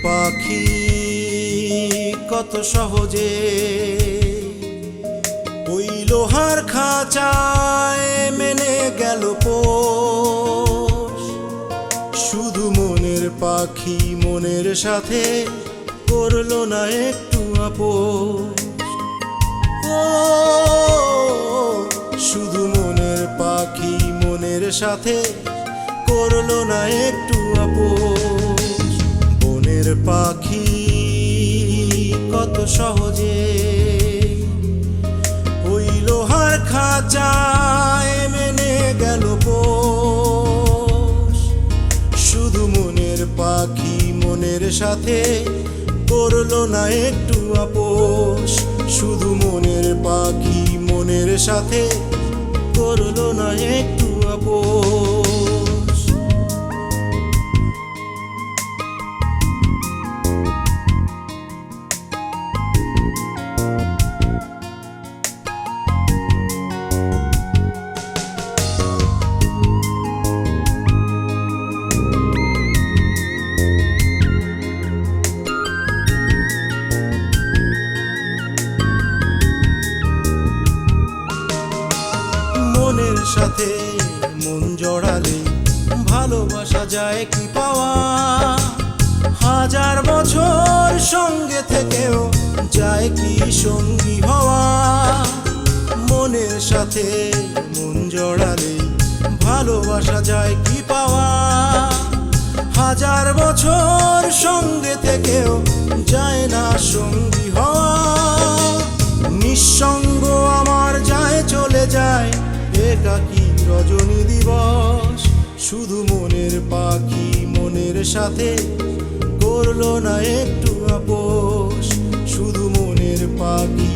পাখি কত সহজে ওই লোহার খাঁচায় মেনে গেল পোষ। শুধু মনের পাখি মনের সাথে করলো না একটু আপোষ। ও শুধু মনের পাখি মনের সাথে করলো না একটু আপোষ। বনের পাখি কত সহজে ওই লোহার খাঁচায় মেনে গেল পোষ। শুধু মনের পাখি মনের সাথে করলো না একটু আপোষ। শুধু মনের পাখি মনের সাথে করলো না একটু আপোষ। মনের সাথে মন জড়ালে ভালোবাসা যায় কি পাওয়া। হাজার বছর সঙ্গে থেকেও যায় কি সঙ্গী হওয়া। মনের সাথে মন জড়ালে ভালোবাসা যায় কি পাওয়া। হাজার বছর সঙ্গে থেকেও যায় না সঙ্গী হওয়া। নিঃসঙ্গ আমার যায় চলে যায় একাকী রজনী দিবস। শুধু মনের পাখি মনের সাথে করলো না একটু আপোষ। শুধু মনের পাখি